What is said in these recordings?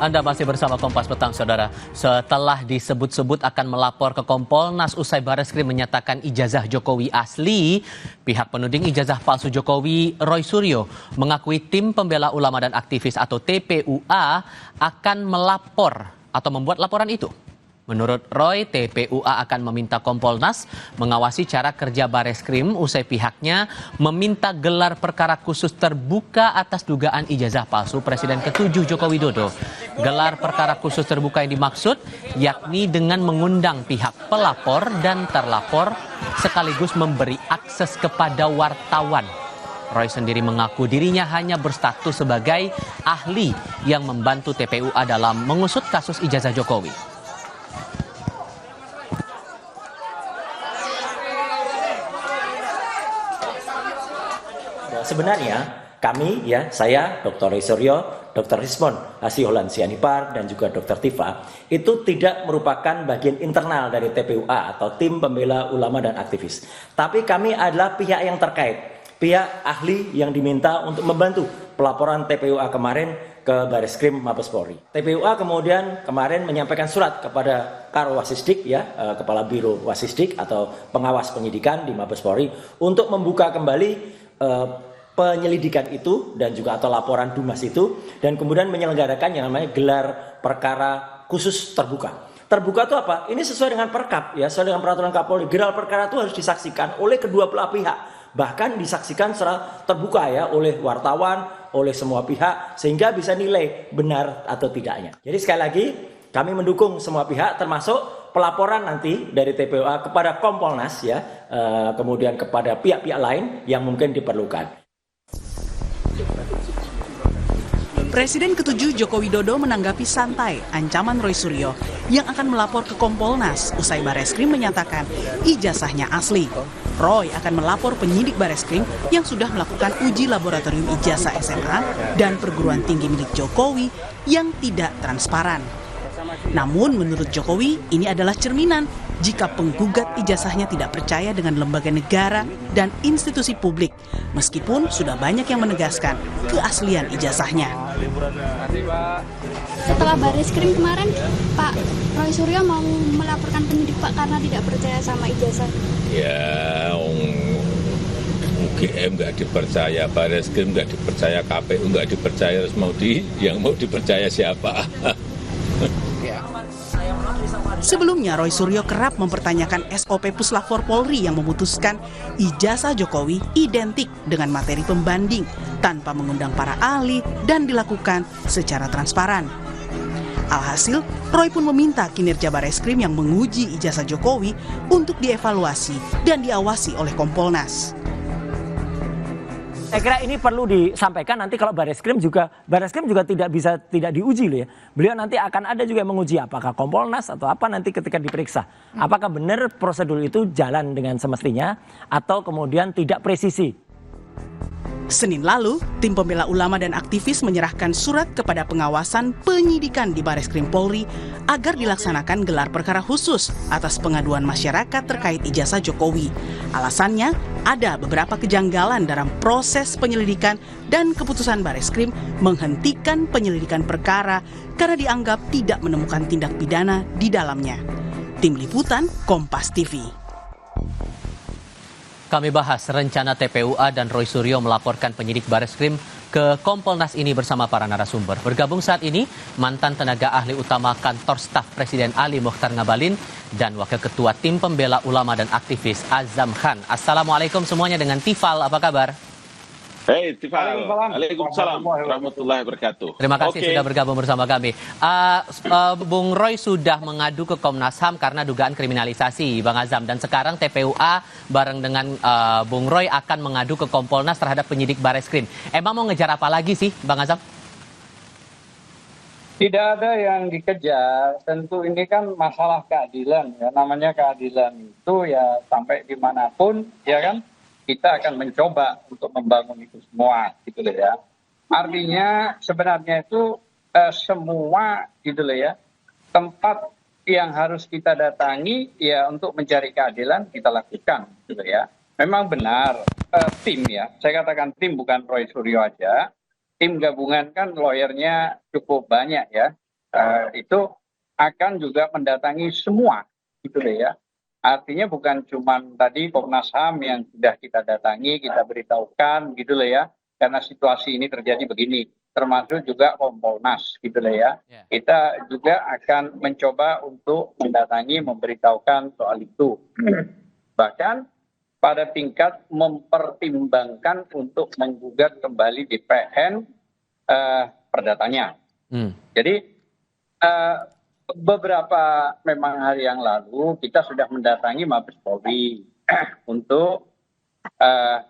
Anda masih bersama Kompas Petang, Saudara. Setelah disebut-sebut akan melapor ke Kompolnas usai Bareskrim menyatakan ijazah Jokowi asli, pihak penuding ijazah palsu Jokowi, Roy Suryo, mengakui tim pembela ulama dan aktivis atau TPUA akan melapor atau membuat laporan itu. Menurut Roy, TPUA akan meminta Kompolnas mengawasi cara kerja Bareskrim usai pihaknya meminta gelar perkara khusus terbuka atas dugaan ijazah palsu Presiden ke-7 Joko Widodo. Gelar perkara khusus terbuka yang dimaksud yakni dengan mengundang pihak pelapor dan terlapor sekaligus memberi akses kepada wartawan. Roy sendiri mengaku dirinya hanya berstatus sebagai ahli yang membantu TPUA dalam mengusut kasus ijazah Jokowi. Sebenarnya kami, saya, Dr. Roy Suryo, Dr. Rismon Hasiholan Sianipar, dan juga Dr. Tifa, itu tidak merupakan bagian internal dari TPUA atau tim pembela ulama dan aktivis. Tapi kami adalah pihak yang terkait, pihak ahli yang diminta untuk membantu pelaporan TPUA kemarin ke Bareskrim Mabes Polri. TPUA kemudian kemarin menyampaikan surat kepada Karo Wasisdik, Kepala Biro Wasisdik atau pengawas penyidikan di Mabes Polri, untuk membuka kembali penyelidikan itu dan juga atau laporan Dumas itu, dan kemudian menyelenggarakan yang namanya gelar perkara khusus terbuka. Terbuka itu apa? Ini sesuai dengan Perkap, sesuai dengan peraturan Kapolri. Gelar perkara itu harus disaksikan oleh kedua belah pihak, bahkan disaksikan secara terbuka oleh wartawan, oleh semua pihak, sehingga bisa nilai benar atau tidaknya. Jadi sekali lagi kami mendukung semua pihak, termasuk pelaporan nanti dari TPUA kepada Kompolnas, kemudian kepada pihak-pihak lain yang mungkin diperlukan. Presiden ke-7 Joko Widodo menanggapi santai ancaman Roy Suryo yang akan melapor ke Kompolnas usai Bareskrim menyatakan ijazahnya asli. Roy akan melapor penyidik Bareskrim yang sudah melakukan uji laboratorium ijazah SMA dan perguruan tinggi milik Jokowi yang tidak transparan. Namun menurut Jokowi ini adalah cerminan jika penggugat ijazahnya tidak percaya dengan lembaga negara dan institusi publik, meskipun sudah banyak yang menegaskan keaslian ijazahnya. Setelah Bareskrim kemarin, Pak Roy Suryo mau melaporkan penyidik Pak karena tidak percaya sama ijazah. UGM nggak dipercaya, Bareskrim nggak dipercaya, KPU nggak dipercaya, terus yang mau dipercaya siapa? Sebelumnya, Roy Suryo kerap mempertanyakan SOP Puslapfor Polri yang memutuskan ijazah Jokowi identik dengan materi pembanding tanpa mengundang para ahli dan dilakukan secara transparan. Alhasil, Roy pun meminta kinerja Bareskrim yang menguji ijazah Jokowi untuk dievaluasi dan diawasi oleh Kompolnas. Saya kira ini perlu disampaikan nanti kalau Bareskrim juga tidak diuji loh ya. Beliau nanti akan ada juga yang menguji apakah Kompolnas atau apa nanti ketika diperiksa. Apakah benar prosedur itu jalan dengan semestinya atau kemudian tidak presisi. Senin lalu, tim pembela ulama dan aktivis menyerahkan surat kepada pengawasan penyidikan di Bareskrim Polri agar dilaksanakan gelar perkara khusus atas pengaduan masyarakat terkait ijazah Jokowi. Alasannya, ada beberapa kejanggalan dalam proses penyelidikan dan keputusan Bareskrim menghentikan penyelidikan perkara karena dianggap tidak menemukan tindak pidana di dalamnya. Tim Liputan, Kompas TV. Kami bahas rencana TPUA dan Roy Suryo melaporkan penyidik Bareskrim ke Kompolnas ini bersama para narasumber. Bergabung saat ini mantan tenaga ahli utama kantor staf Presiden Ali Mokhtar Ngabalin dan Wakil Ketua Tim Pembela Ulama dan Aktivis Azam Khan. Assalamualaikum semuanya, dengan Tifal, apa kabar? Hei Tifal, Waalaikumsalam warahmatullahi wabarakatuh. Terima kasih sudah bergabung bersama kami. Bung Roy sudah mengadu ke Komnas HAM karena dugaan kriminalisasi, Bang Azam. Dan sekarang TPUA bareng dengan Bung Roy akan mengadu ke Kompolnas terhadap penyidik Bareskrim. Emang mau ngejar apa lagi sih, Bang Azam? Tidak ada yang dikejar, tentu ini kan masalah keadilan ya. Namanya keadilan itu ya sampai dimanapun ya kan. Kita akan mencoba untuk membangun itu semua, gitu loh ya. Artinya sebenarnya itu semua, gitu loh ya, tempat yang harus kita datangi ya untuk mencari keadilan kita lakukan, gitu loh ya. Memang benar tim ya, saya katakan tim bukan Roy Suryo aja. Tim gabungan kan lawyernya cukup banyak ya. itu akan juga mendatangi semua, gitu loh ya. Artinya bukan cuma tadi Komnas HAM yang sudah kita datangi, kita beritahukan, gitu loh ya, karena situasi ini terjadi begini, termasuk juga Kompolnas, gitu loh ya. Kita juga akan mencoba untuk mendatangi, memberitahukan soal itu. Bahkan pada tingkat mempertimbangkan untuk menggugat kembali DPN perdatanya. Jadi beberapa memang hari yang lalu kita sudah mendatangi Mabes Polri untuk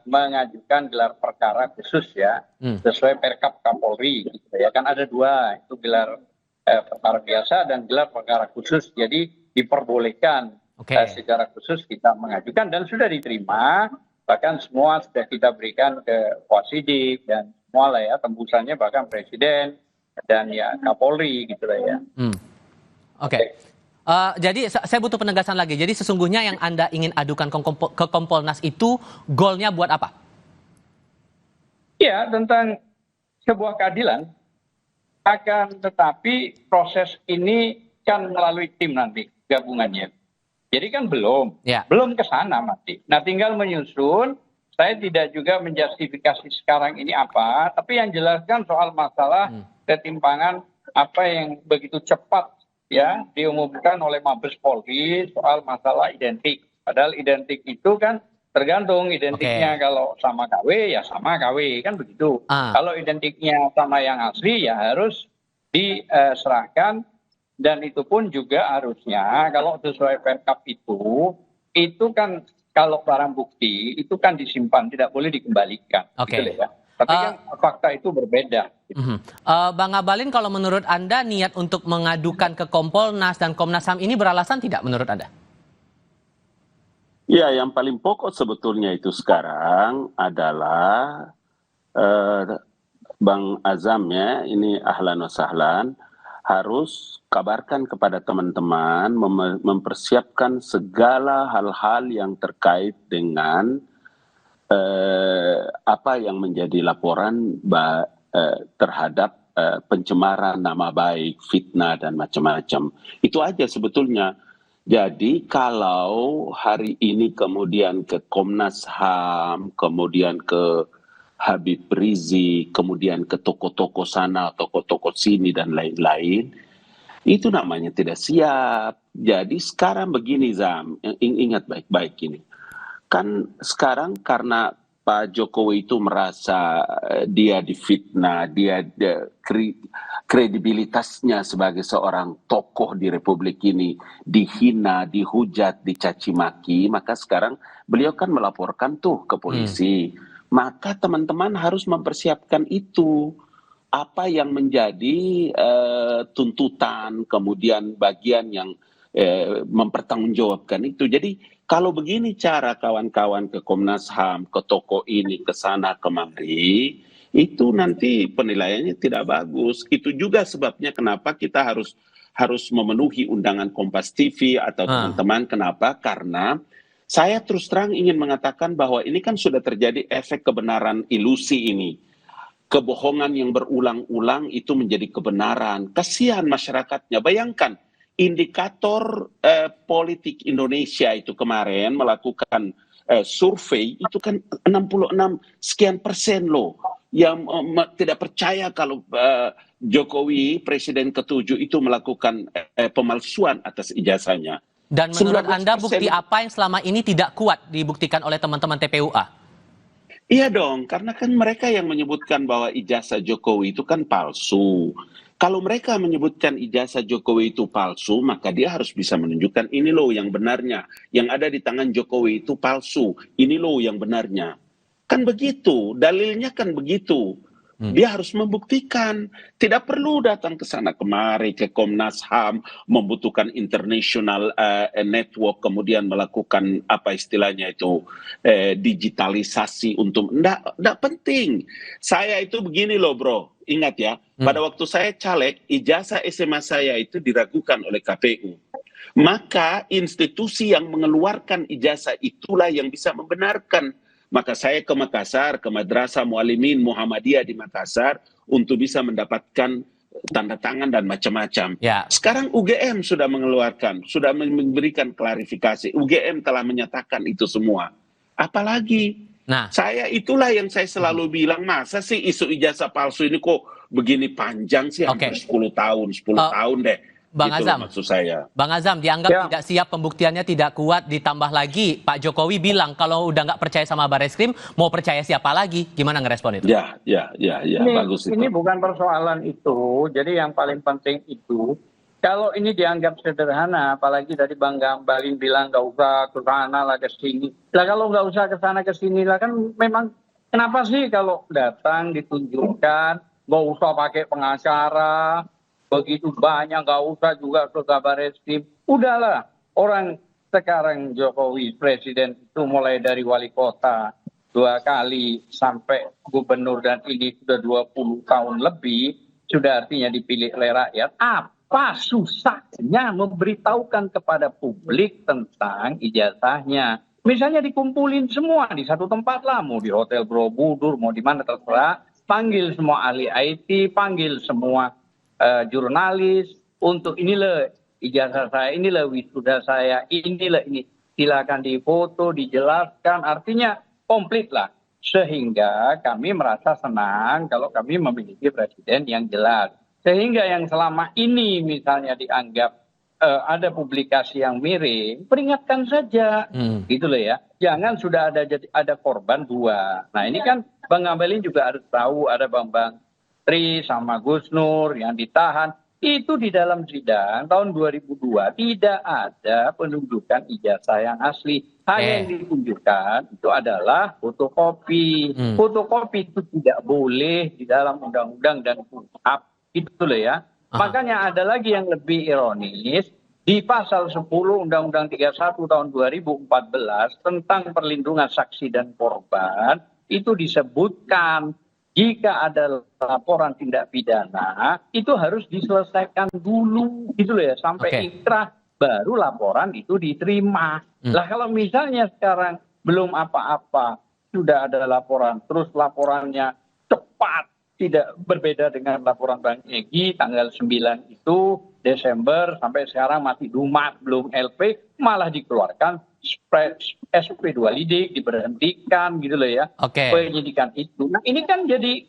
mengajukan gelar perkara khusus ya, sesuai Perkap Kapolri. Gitu ya kan ada dua, itu gelar perkara biasa dan gelar perkara khusus. Jadi diperbolehkan secara khusus kita mengajukan dan sudah diterima. Bahkan semua sudah kita berikan ke Wasidik dan semua lah ya, tembusannya bahkan Presiden dan ya Kapolri gitu lah ya. Jadi saya butuh penegasan lagi. Jadi sesungguhnya yang Anda ingin adukan ke Kompolnas itu goalnya buat apa? Ya, tentang sebuah keadilan. Akan tetapi proses ini kan melalui tim nanti gabungannya. Jadi kan belum ke sana masih. Nah, tinggal menyusun. Saya tidak juga menjustifikasi sekarang ini apa, tapi yang jelaskan soal masalah ketimpangan apa yang begitu cepat ya diumumkan oleh Mabes Polri soal masalah identik. Padahal identik itu kan tergantung identiknya kalau sama KW ya sama KW kan begitu. Kalau identiknya sama yang asli ya harus diserahkan dan itu pun juga harusnya kalau sesuai Perkap itu kan kalau barang bukti itu kan disimpan, tidak boleh dikembalikan. Gitu ya. Tapi kan fakta itu berbeda. Bang Ngabalin, kalau menurut Anda niat untuk mengadukan ke Kompolnas dan Komnas HAM ini beralasan tidak menurut Anda? Ya, yang paling pokok sebetulnya itu sekarang adalah Bang Azam ya, ini ahlan wa sahlan, harus kabarkan kepada teman-teman mempersiapkan segala hal-hal yang terkait dengan apa yang menjadi laporan terhadap pencemaran nama baik, fitnah dan macam-macam. Itu aja sebetulnya. Jadi kalau hari ini kemudian ke Komnas HAM, kemudian ke Habib Rizik, kemudian ke toko-toko sana, toko-toko sini, dan lain-lain, itu namanya tidak siap. Jadi sekarang begini Zam, ingat baik-baik ini. Kan sekarang karena Pak Jokowi itu merasa dia difitnah, kredibilitasnya sebagai seorang tokoh di Republik ini dihina, dihujat, dicaci maki, maka sekarang beliau kan melaporkan tuh ke polisi. Maka teman-teman harus mempersiapkan itu. Apa yang menjadi tuntutan, kemudian bagian yang mempertanggungjawabkan itu. Jadi kalau begini cara kawan-kawan ke Komnas HAM, ke toko ini, ke sana, kemari, itu nanti penilaiannya tidak bagus. Itu juga sebabnya kenapa kita harus memenuhi undangan Kompas TV atau teman-teman. Kenapa? Karena saya terus terang ingin mengatakan bahwa ini kan sudah terjadi efek kebenaran ilusi ini. Kebohongan yang berulang-ulang itu menjadi kebenaran. Kasihan masyarakatnya. Bayangkan, indikator politik Indonesia itu kemarin melakukan survei, itu kan 66 sekian persen loh. Yang tidak percaya kalau Jokowi, Presiden ke-7 itu melakukan pemalsuan atas ijazahnya. Dan menurut Anda bukti apa yang selama ini tidak kuat dibuktikan oleh teman-teman TPUA? Iya dong, karena kan mereka yang menyebutkan bahwa ijazah Jokowi itu kan palsu. Kalau mereka menyebutkan ijazah Jokowi itu palsu, maka dia harus bisa menunjukkan ini loh yang benarnya. Yang ada di tangan Jokowi itu palsu, ini loh yang benarnya. Kan begitu, dalilnya kan begitu. Dia harus membuktikan, tidak perlu datang ke sana kemari ke Komnas HAM, membutuhkan international network, kemudian melakukan apa istilahnya itu digitalisasi untuk enggak penting. Saya itu begini loh bro, ingat ya, pada waktu saya caleg, ijazah SMA saya itu diragukan oleh KPU. Maka institusi yang mengeluarkan ijazah itulah yang bisa membenarkan. Maka saya ke Makassar, ke Madrasah Muallimin Muhammadiyah di Makassar untuk bisa mendapatkan tanda tangan dan macam-macam. Ya. Sekarang UGM sudah mengeluarkan, sudah memberikan klarifikasi. UGM telah menyatakan itu semua. Apalagi? Nah, Itulah yang saya selalu bilang, masa sih isu ijazah palsu ini kok begini panjang sih, hampir 10 tahun, 10 tahun deh. Bang Gitu Azam, maksud saya. Bang Azam dianggap tidak siap, pembuktiannya tidak kuat, ditambah lagi Pak Jokowi bilang kalau udah nggak percaya sama Bareskrim, mau percaya siapa lagi? Gimana ngerespon itu? Ya, bagus itu. Ini bukan persoalan itu. Jadi yang paling penting itu, kalau ini dianggap sederhana, apalagi tadi Bang Gambalin bilang nggak usah ke sana lah ke sini. Lah kalau nggak usah ke sana ke sini lah, kan memang kenapa sih kalau datang ditunjukkan, nggak usah pakai pengacara, begitu banyak, nggak usah juga ke Bareskrim. Udahlah, orang sekarang Jokowi presiden itu mulai dari wali kota 2 kali sampai gubernur, dan ini sudah 20 tahun lebih, sudah artinya dipilih oleh rakyat. Apa susahnya memberitahukan kepada publik tentang ijazahnya? Misalnya dikumpulin semua di satu tempat lah, mau di Hotel Borobudur, mau di mana terserah, panggil semua ahli IT, panggil semua jurnalis untuk inilah ijazah saya, inilah wisuda saya, inilah ini. Silakan difoto, dijelaskan, artinya komplit lah. Sehingga kami merasa senang kalau kami memiliki presiden yang jelas. Sehingga yang selama ini misalnya dianggap ada publikasi yang miring, peringatkan saja, gitu loh ya. Jangan sudah ada korban 2. Nah ini kan Bang Ngabalin juga harus tahu, ada Bang Tri sama Gus Nur yang ditahan. Itu di dalam sidang tahun 2002 tidak ada penunjukan ijazah yang asli. Hanya yang ditunjukkan itu adalah fotokopi. Fotokopi itu tidak boleh di dalam undang-undang dan KUHP. Itu loh ya. Makanya ada lagi yang lebih ironis. Di pasal 10 Undang-Undang 31 tahun 2014 tentang perlindungan saksi dan korban, itu disebutkan jika ada laporan tindak pidana, itu harus diselesaikan dulu, gitu loh ya, sampai inkrah, baru laporan itu diterima. Lah kalau misalnya sekarang belum apa-apa, sudah ada laporan, terus laporannya cepat, tidak berbeda dengan laporan Bang Egy, tanggal 9 itu, Desember, sampai sekarang masih dumat, belum LP, malah dikeluarkan SP 2 lidik, diberhentikan gitu loh ya, penyidikan itu. Nah ini kan jadi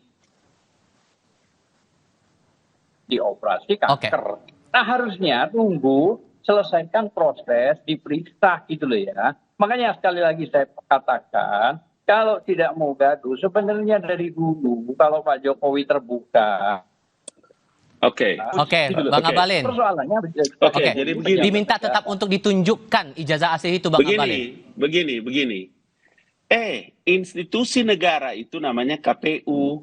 dioperasi kanker. Nah harusnya tunggu selesaikan proses, diperiksa gitu loh ya. Makanya sekali lagi saya katakan, kalau tidak mau gaduh, sebenarnya dari dulu kalau Pak Jokowi terbuka. Bang Ngabalin. Jadi begini. Diminta tetap untuk ditunjukkan ijazah asli itu, Bang Ngabalin. Begini. Institusi negara itu namanya KPU.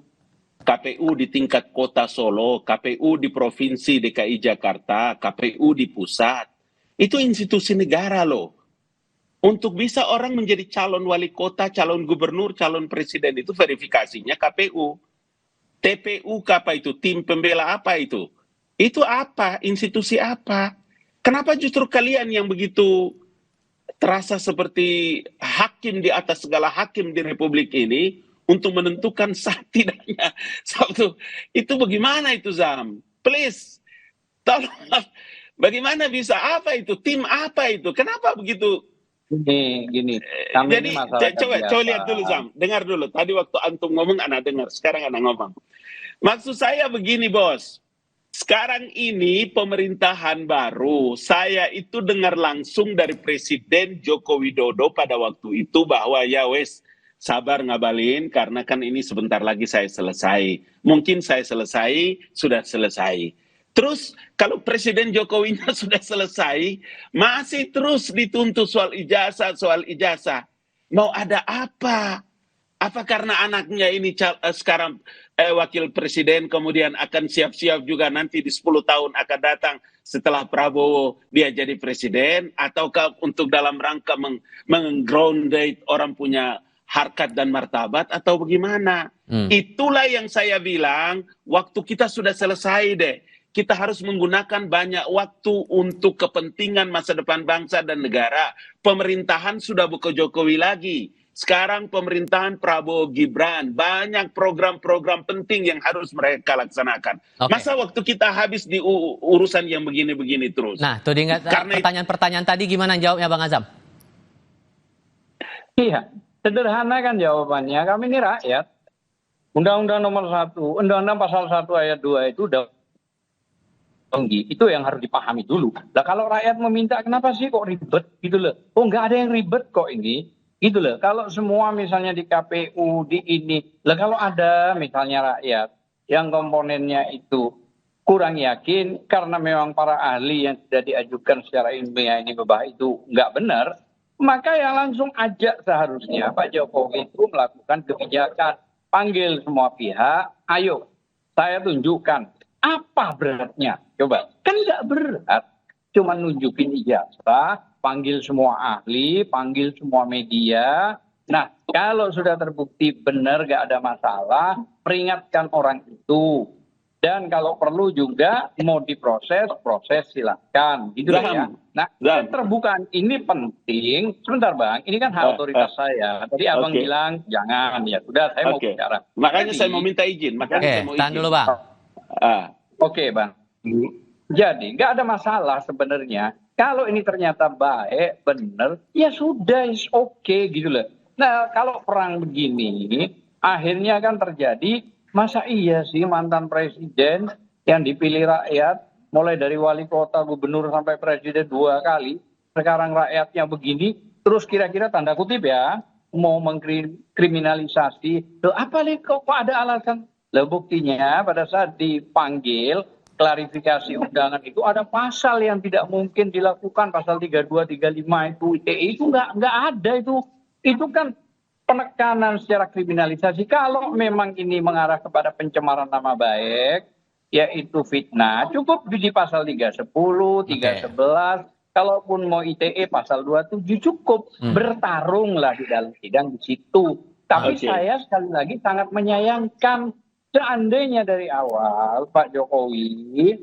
KPU di tingkat kota Solo, KPU di Provinsi DKI Jakarta, KPU di pusat. Itu institusi negara loh. Untuk bisa orang menjadi calon wali kota, calon gubernur, calon presiden itu verifikasinya KPU. TPU apa itu? Tim pembela apa itu? Itu apa? Institusi apa? Kenapa justru kalian yang begitu terasa seperti hakim di atas segala hakim di Republik ini untuk menentukan sah tidaknya satu? Itu bagaimana itu, Zam? Please, tolong. Bagaimana bisa? Apa itu? Tim apa itu? Kenapa begitu? Gini. Jadi coba lihat dulu, Zam. Dengar dulu. Tadi waktu antum ngomong, anak dengar. Sekarang anak ngomong. Maksud saya begini, Bos. Sekarang ini pemerintahan baru. Saya itu dengar langsung dari Presiden Joko Widodo pada waktu itu bahwa ya wes, sabar Ngabalin, karena kan ini sebentar lagi saya selesai. Mungkin saya selesai, sudah selesai. Terus kalau Presiden Jokowinya sudah selesai, masih terus dituntut soal ijazah. Mau ada apa? Apa karena anaknya ini sekarang wakil presiden, kemudian akan siap-siap juga nanti di 10 tahun akan datang setelah Prabowo dia jadi presiden? Ataukah untuk dalam rangka meng-grounded orang punya harkat dan martabat, atau bagaimana? Itulah yang saya bilang, waktu kita sudah selesai deh. Kita harus menggunakan banyak waktu untuk kepentingan masa depan bangsa dan negara. Pemerintahan sudah bukan Jokowi lagi. Sekarang pemerintahan Prabowo Gibran, banyak program-program penting yang harus mereka laksanakan. Oke. Masa waktu kita habis di urusan yang begini-begini terus? Nah, tuh diingat Karena pertanyaan-pertanyaan tadi gimana jawabnya Bang Azam? Iya, sederhana kan jawabannya. Kami ini rakyat. Undang-Undang nomor 1, Undang-Undang pasal 1 ayat 2 itu udah tinggi. Itu yang harus dipahami dulu. Nah kalau rakyat meminta, kenapa sih kok ribet gitu loh? Oh nggak ada yang ribet kok ini. Gitu loh. Kalau semua misalnya di KPU, di ini. Lah kalau ada misalnya rakyat yang komponennya itu kurang yakin karena memang para ahli yang sudah diajukan secara ilmiah ini bahwa itu nggak benar, maka ya langsung ajak seharusnya Pak Jokowi itu melakukan kebijakan. Panggil semua pihak, ayo saya tunjukkan apa beratnya. Coba, kan nggak berat. Cuma nunjukin ijazah, panggil semua ahli, panggil semua media. Nah, kalau sudah terbukti benar nggak ada masalah, peringatkan orang itu. Dan kalau perlu juga mau diproses, proses silakan. Gitu ya. Nah, keterbukaan ini penting. Sebentar Bang, ini kan hak otoritas saya. Tadi Abang bilang jangan, ya sudah saya mau bicara. Makanya saya mau minta izin. Tahan dulu Bang. Oke Bang. Jadi nggak ada masalah sebenarnya. Kalau ini ternyata baik, benar, ya sudah, is okay gitu loh. Nah kalau perang begini, akhirnya kan terjadi, masa iya sih mantan presiden yang dipilih rakyat, mulai dari wali kota, gubernur, sampai presiden 2 kali, sekarang rakyatnya begini, terus kira-kira tanda kutip ya, mau mengkriminalisasi, loh apa nih kok ada alasan? Loh buktinya pada saat dipanggil, klarifikasi undangan itu ada pasal yang tidak mungkin dilakukan, pasal 32, 35 itu ITE itu nggak ada itu kan penekanan secara kriminalisasi. Kalau memang ini mengarah kepada pencemaran nama baik, yaitu fitnah, cukup di pasal 310, 311, kalaupun mau ITE pasal 27 cukup, bertarunglah di dalam sidang di situ. Tapi saya sekali lagi sangat menyayangkan seandainya dari awal Pak Jokowi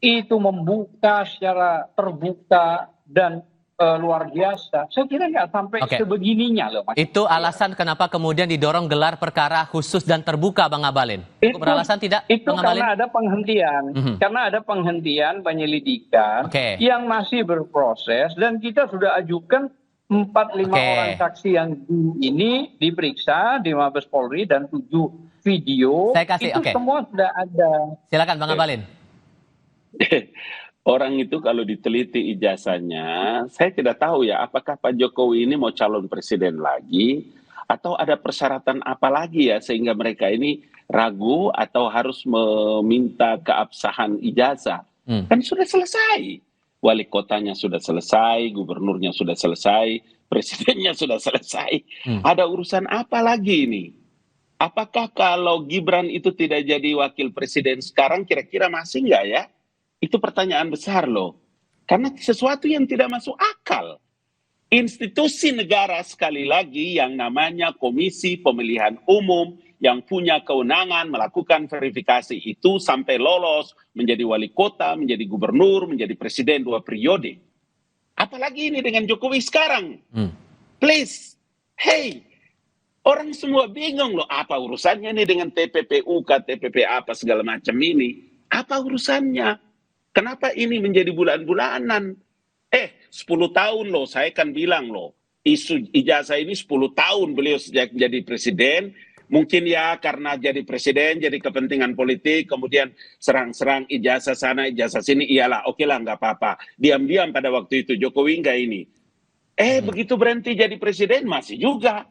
itu membuka secara terbuka dan luar biasa, saya kira nggak sampai sebegininya loh Mas. Itu alasan kenapa kemudian didorong gelar perkara khusus dan terbuka Bang Abalin. Itu beralasan tidak itu Bang Abalin? Karena ada penghentian, karena ada penghentian penyelidikan yang masih berproses dan kita sudah ajukan 4-5 orang saksi yang ini diperiksa di Mabes Polri dan 7 video. Saya kasih, itu semua sudah ada. Silakan Bang Abalin. Orang itu kalau diteliti ijazahnya, saya tidak tahu ya apakah Pak Jokowi ini mau calon presiden lagi atau ada persyaratan apa lagi ya sehingga mereka ini ragu atau harus meminta keabsahan ijazah. Kan sudah selesai. Wali kotanya sudah selesai, gubernurnya sudah selesai, presidennya sudah selesai. Ada urusan apa lagi ini? Apakah kalau Gibran itu tidak jadi wakil presiden sekarang kira-kira masih nggak ya? Itu pertanyaan besar loh. Karena sesuatu yang tidak masuk akal. Institusi negara sekali lagi yang namanya Komisi Pemilihan Umum yang punya kewenangan melakukan verifikasi itu sampai lolos menjadi wali kota, menjadi gubernur, menjadi presiden 2 periode. Apalagi ini dengan Jokowi sekarang. Please, hey, orang semua bingung loh apa urusannya nih dengan TPPU, KTPP apa segala macam ini. Apa urusannya? Kenapa ini menjadi bulan-bulanan? 10 tahun loh, saya kan bilang loh, isu ijazah ini 10 tahun beliau sejak jadi presiden. Mungkin ya karena jadi presiden, jadi kepentingan politik, kemudian serang-serang ijazah sana, ijazah sini, iyalah, oke lah, nggak apa-apa. Diam-diam pada waktu itu, Jokowi nggak ini. Begitu berhenti jadi presiden, masih juga.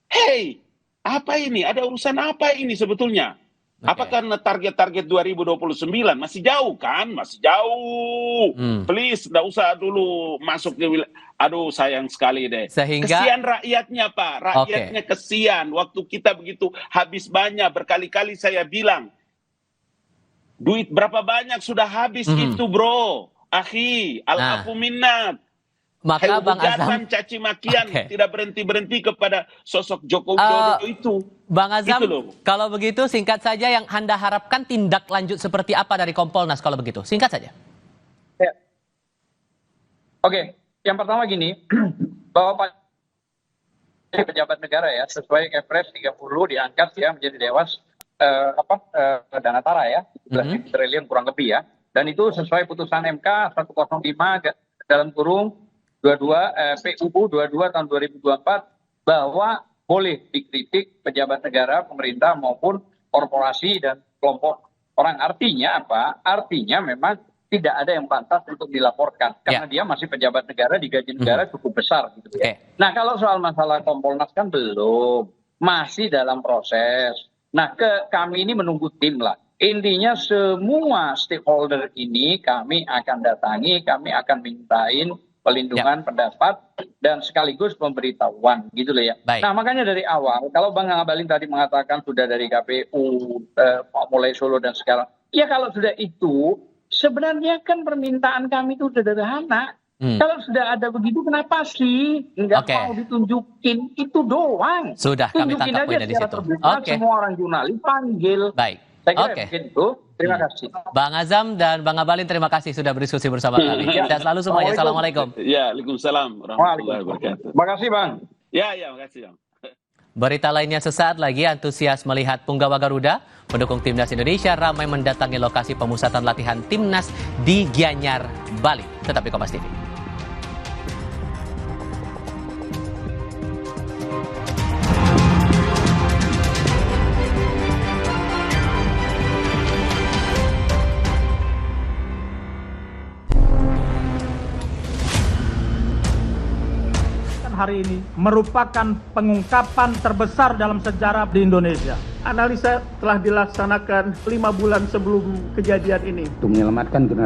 Hey, apa ini? Ada urusan apa ini sebetulnya? Apa karena target-target 2029 masih jauh kan? Masih jauh. Please, nggak usah dulu masuk ke wilayah. Aduh, sayang sekali deh. Sehingga kesian rakyatnya, Pak. Rakyatnya kesian. Waktu kita begitu habis banyak. Berkali-kali saya bilang, duit berapa banyak sudah habis itu, bro. Akhi, al-afu minnat. Maka Bang Azam, caci makian tidak berhenti-berhenti kepada sosok Joko Widodo itu. Bang Azam, itu loh. Kalau begitu singkat saja yang Anda harapkan tindak lanjut seperti apa dari Kompolnas kalau begitu? Singkat saja. Oke, yang pertama gini, bahwa Pak pejabat negara ya, sesuai Kepres 30 diangkat ya menjadi dewas Danatara ya, 11 triliun kurang lebih ya. Dan itu sesuai putusan MK 105 dalam kurung PUU 22 tahun 2024 bahwa boleh dikritik pejabat negara, pemerintah maupun korporasi dan kelompok orang. Artinya apa? Artinya memang tidak ada yang pantas untuk dilaporkan karena dia masih pejabat negara, digaji negara cukup besar gitu ya. Nah, kalau soal masalah Kompolnas kan belum, masih dalam proses. Nah, kami ini menunggu tim lah. Intinya semua stakeholder ini kami akan datangi, kami akan mintain pelindungan pendapat dan sekaligus pemberitahuan gitu loh ya. Nah, makanya dari awal kalau Bang Ngabalin tadi mengatakan sudah dari KPU mulai Solo dan sekarang, ya kalau sudah itu sebenarnya kan permintaan kami itu sederhana. Kalau sudah ada begitu, kenapa sih nggak mau ditunjukin? Itu doang. Sudah, kami tunjukin tangkap aja poinnya di secara situ. terbuka, semua orang jurnalis panggil. Baik. Saya kira mungkin itu. Terima kasih. Bang Azam dan Bang Ngabalin, terima kasih sudah berdiskusi bersama kami. Sehat selalu semuanya. Assalamualaikum. Ya, Waalaikumsalam warahmatullahi wabarakatuh. Terima kasih, Bang. Ya, makasih, Bang. Berita lainnya sesaat lagi, antusias melihat punggawa Garuda pendukung Timnas Indonesia ramai mendatangi lokasi pemusatan latihan Timnas di Gianyar, Bali. Tetap di Kompas TV. Hari ini merupakan pengungkapan terbesar dalam sejarah di Indonesia. Analisa telah dilaksanakan 5 bulan sebelum kejadian ini. Untuk menyelamatkan generasi